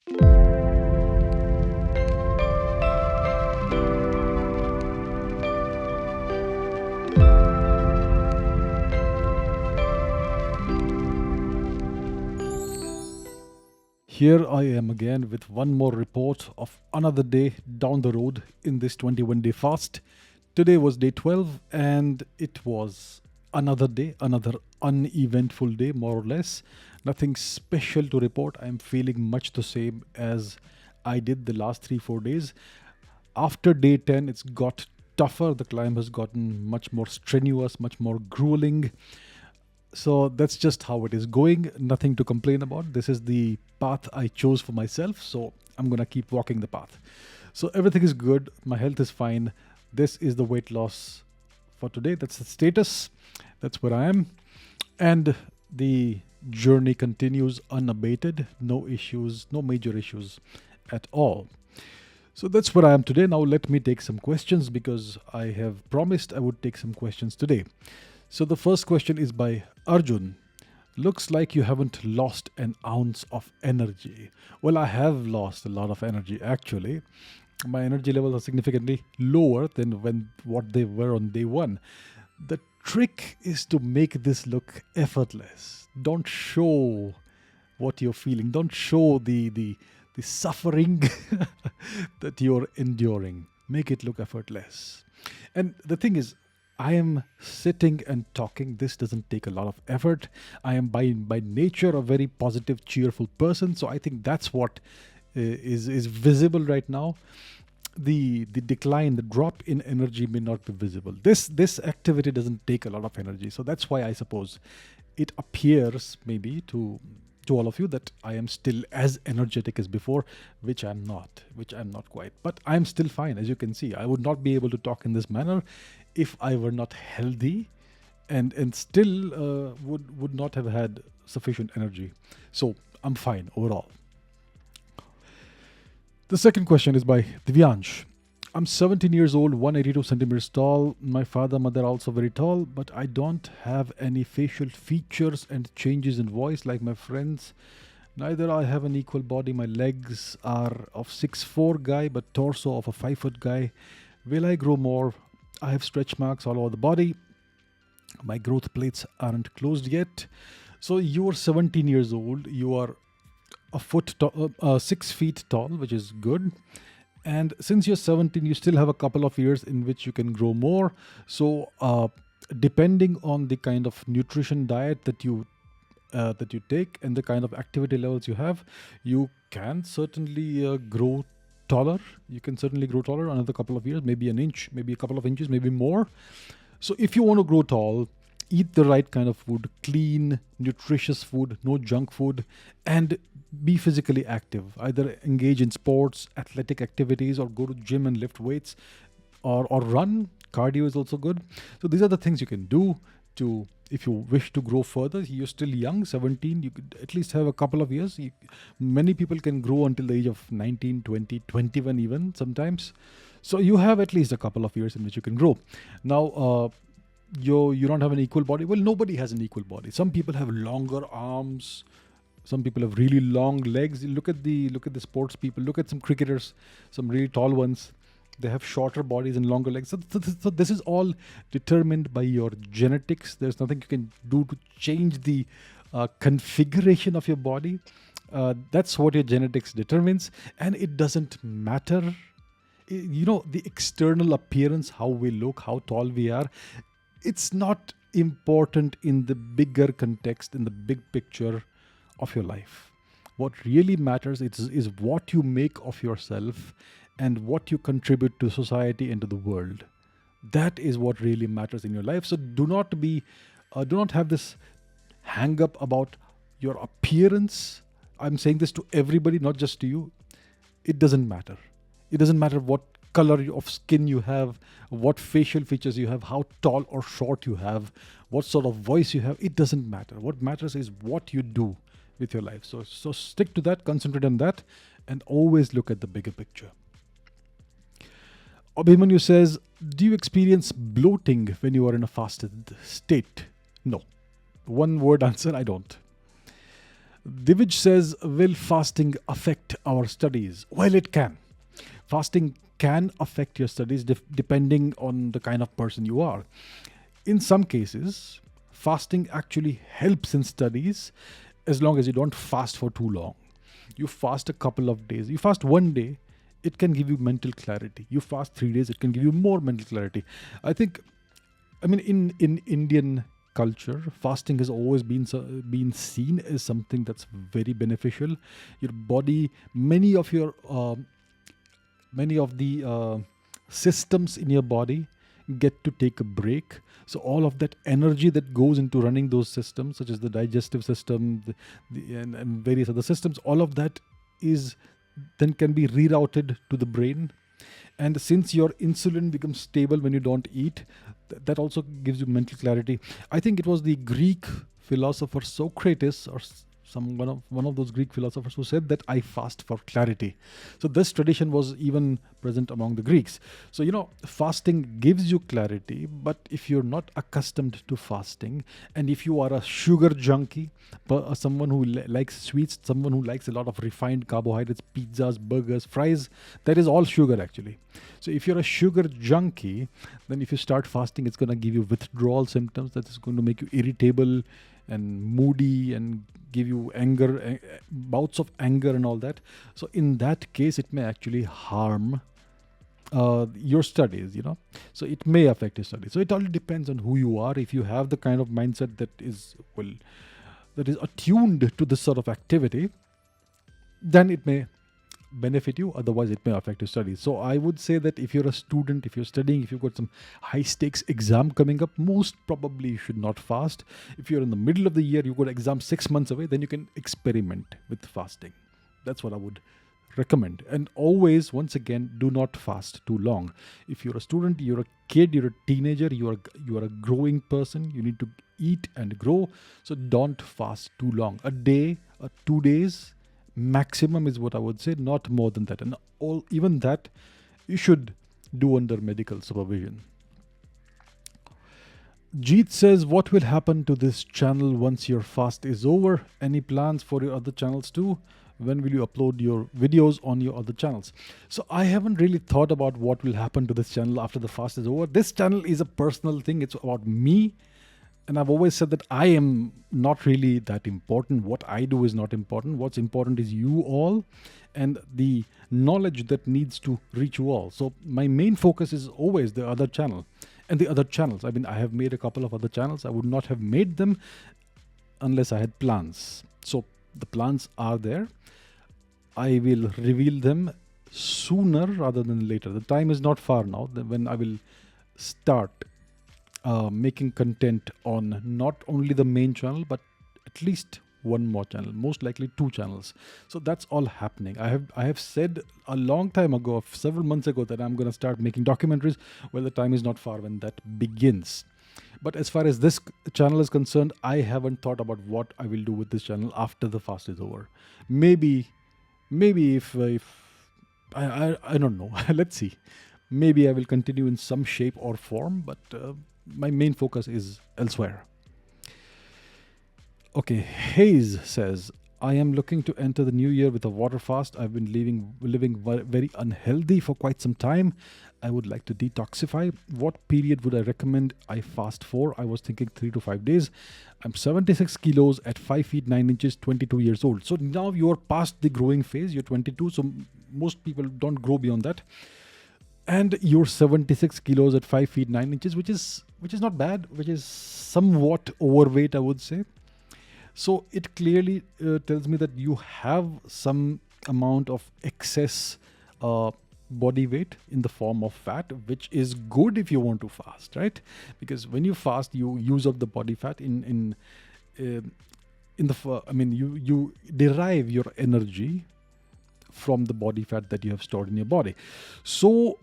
Here I am again with one more report of another day down the road in this 21-day fast. Today was day 12 and it was another day, another uneventful day, more or less. Nothing special to report. I'm feeling much the same as I did the last 3 4 days. After day 10, it's got tougher. The climb has gotten much more strenuous, much more grueling. So that's just how it is going. Nothing to complain about. This is the path I chose for myself. So I'm going to keep walking the path. So everything is good. My health is fine. This is the weight loss for today. That's the status. That's where I am. And the journey continues unabated. No issues, no major issues at all. So that's where I am today. Now let me take some questions because I have promised I would take some questions today. So the first question is by Arjun. Looks like you haven't lost an ounce of energy. Well, I have lost a lot of energy actually. My energy levels are significantly lower than what they were on day one. The trick is to make this look effortless. Don't show what you're feeling. Don't show the suffering that you're enduring. Make it look effortless. And the thing is, I am sitting and talking. This doesn't take a lot of effort. I am by nature a very positive, cheerful person. So I think that's what is visible right now. The decline, the drop in energy may not be visible. This activity doesn't take a lot of energy. So that's why I suppose it appears maybe to all of you that I am still as energetic as before, which I'm not quite. But I'm still fine, as you can see. I would not be able to talk in this manner if I were not healthy and still would not have had sufficient energy. So I'm fine overall. The second question is by Divyansh. I'm 17 years old, 182 centimeters tall. My father, mother are also very tall, but I don't have any facial features and changes in voice like my friends. Neither I have an equal body. My legs are of 6'4" guy, but torso of a 5 foot guy. Will I grow more? I have stretch marks all over the body. My growth plates aren't closed yet. So you are 17 years old. You are 6 feet tall, which is good. And since you're 17, you still have a couple of years in which you can grow more. So depending on the kind of nutrition diet that you take and the kind of activity levels you have, you can certainly grow taller. You can certainly grow taller another couple of years, maybe an inch, maybe a couple of inches, maybe more. So if you want to grow tall, eat the right kind of food, clean, nutritious food, no junk food, and be physically active. Either engage in sports, athletic activities, or go to gym and lift weights, or run. Cardio is also good. So these are the things you can do to, if you wish to grow further. You're still young, 17. You could at least have a couple of years. Many people can grow until the age of 19, 20, 21 even sometimes. So you have at least a couple of years in which you can grow. Now, you don't have an equal body. Well, nobody has an equal body. Some people have longer arms. Some people have really long legs. You look at the sports people. Look at some cricketers, some really tall ones. They have shorter bodies and longer legs. So this is all determined by your genetics. There's nothing you can do to change the configuration of your body. That's what your genetics determines, and it doesn't matter. The external appearance, how we look, how tall we are. It's not important in the bigger context, in the big picture of your life. What really matters is what you make of yourself and what you contribute to society and to the world. That is what really matters in your life. So do not have this hang up about your appearance. I'm saying this to everybody, not just to you. It doesn't matter. It doesn't matter what color of skin you have, what facial features you have, how tall or short you have, what sort of voice you have. It doesn't matter. What matters is what you do with your life. So stick to that, concentrate on that, and always look at the bigger picture. Abhimanyu says, do you experience bloating when you are in a fasted state? No. One word answer, I don't. Divij says, will fasting affect our studies? Well, it can. Fasting can affect your studies depending on the kind of person you are. In some cases, fasting actually helps in studies as long as you don't fast for too long. You fast a couple of days, you fast one day, it can give you mental clarity. You fast 3 days, it can give you more mental clarity. I think, I mean, in Indian culture, fasting has always been seen as something that's very beneficial. Your body, many of the systems in your body get to take a break. So all of that energy that goes into running those systems, such as the digestive system, and various other systems, all of that is then can be rerouted to the brain. And since your insulin becomes stable when you don't eat, that also gives you mental clarity. I think it was the Greek philosopher Socrates, or one of those Greek philosophers, who said that I fast for clarity. So this tradition was even present among the Greeks. So fasting gives you clarity, but if you're not accustomed to fasting, and if you are a sugar junkie, someone who likes sweets, someone who likes a lot of refined carbohydrates, pizzas, burgers, fries, that is all sugar actually. So if you're a sugar junkie, then if you start fasting, it's going to give you withdrawal symptoms. That is going to make you irritable and moody and give you anger, bouts of anger and all that. So in that case, it may actually harm your studies. So it may affect your studies. So it all depends on who you are. If you have the kind of mindset that is attuned to this sort of activity, then it may benefit you. Otherwise, it may affect your studies. So I would say that if you're a student, if you're studying, if you've got some high stakes exam coming up, most probably you should not fast. If you're in the middle of the year, you've got exam 6 months away, then you can experiment with fasting. That's what I would recommend. And always, once again, do not fast too long. If you're a student, you're a kid, you're a teenager, you are a growing person, you need to eat and grow. So don't fast too long. A day, 2 days maximum is what I would say, not more than that. And even that you should do under medical supervision. Jeet says, what will happen to this channel once your fast is over? Any plans for your other channels too? When will you upload your videos on your other channels? So I haven't really thought about what will happen to this channel after the fast is over. This channel is a personal thing. It's about me. And I've always said that I am not really that important. What I do is not important. What's important is you all and the knowledge that needs to reach you all. So my main focus is always the other channel and the other channels. I mean, I have made a couple of other channels. I would not have made them unless I had plans. So the plans are there. I will reveal them sooner rather than later. The time is not far now when I will start making content on not only the main channel, but at least one more channel, most likely 2 channels. So that's all happening. I have said a long time ago, several months ago, that I'm going to start making documentaries. Well, the time is not far when that begins. But as far as this channel is concerned, I haven't thought about what I will do with this channel after the fast is over. Maybe if I don't know. Let's see. Maybe I will continue in some shape or form, but my main focus is elsewhere. Okay, Hayes says, I am looking to enter the new year with a water fast. I've been living very unhealthy for quite some time. I would like to detoxify. What period would I recommend I fast for? I was thinking 3 to 5 days. I'm 76 kilos at 5 feet 9 inches, 22 years old. So now you're past the growing phase. You're 22. So most people don't grow beyond that. And you're 76 kilos at 5 feet 9 inches, which is not bad, which is somewhat overweight, I would say. So it clearly tells me that you have some amount of excess body weight in the form of fat, which is good if you want to fast, right? Because when you fast, you use up the body fat you derive your energy from the body fat that you have stored in your body. So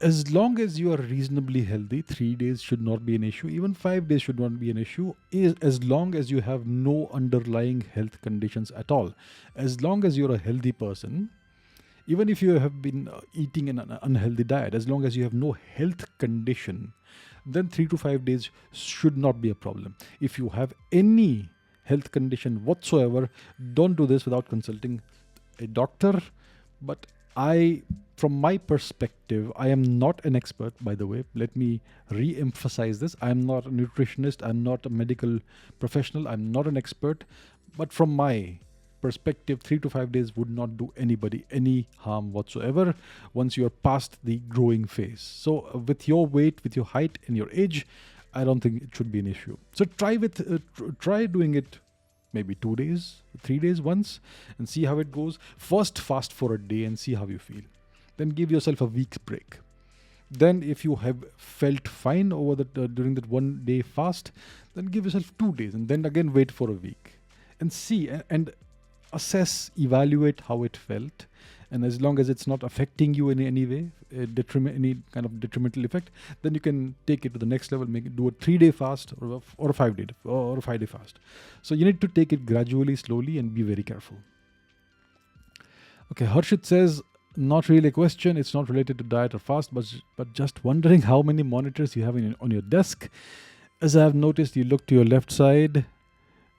as long as you are reasonably healthy, 3 days should not be an issue. Even 5 days should not be an issue, as long as you have no underlying health conditions at all. As long as you're a healthy person, even if you have been eating an unhealthy diet, as long as you have no health condition, then 3 to 5 days should not be a problem. If you have any health condition whatsoever, don't do this without consulting a doctor. But from my perspective, I am not an expert, by the way. Let me re-emphasize this. I'm not a nutritionist. I'm not a medical professional. I'm not an expert. But from my perspective, 3 to 5 days would not do anybody any harm whatsoever once you're past the growing phase. So with your weight, with your height and your age, I don't think it should be an issue. So try doing it maybe 2 days, 3 days once, and see how it goes. First fast for a day and see how you feel. Then give yourself a week's break. Then if you have felt fine over during that 1 day fast, then give yourself 2 days and then again wait for a week and see and assess, evaluate how it felt. And as long as it's not affecting you in any way, any kind of detrimental effect, then you can take it to the next level. Do a 3-day fast or a 5-day fast. So you need to take it gradually, slowly, and be very careful. Okay, Harshit says, not really a question. It's not related to diet or fast, but just wondering how many monitors you have on your desk. As I have noticed, you look to your left side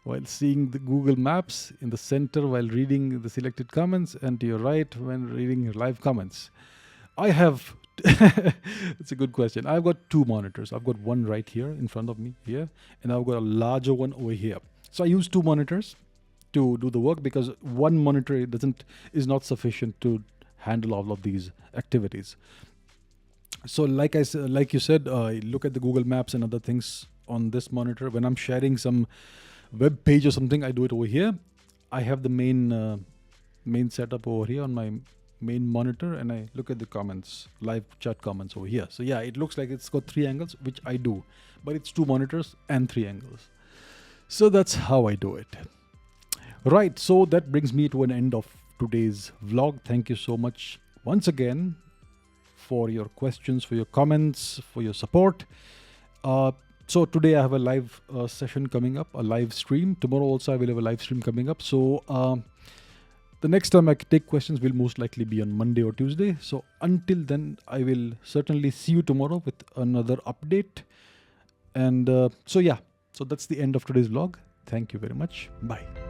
while seeing the Google Maps, in the center while reading the selected comments, and to your right when reading your live comments. I have, it's a good question. I've got 2 monitors. I've got one right here in front of me here, and I've got a larger one over here. So I use 2 monitors to do the work because one monitor is not sufficient to handle all of these activities. So like you said, look at the Google Maps and other things on this monitor. When I'm sharing some web page or something, I do it over here. I have the main setup over here on my main monitor, and I look at the comments, live chat comments over here. So yeah, it looks like it's got 3 angles, which I do, but it's 2 monitors and 3 angles. So that's how I do it. Right, so that brings me to an end of today's vlog. Thank you so much once again for your questions, for your comments, for your support. So today I have a live session coming up, a live stream. Tomorrow also I will have a live stream coming up. So the next time I take questions will most likely be on Monday or Tuesday. So until then, I will certainly see you tomorrow with another update. And so that's the end of today's vlog. Thank you very much. Bye.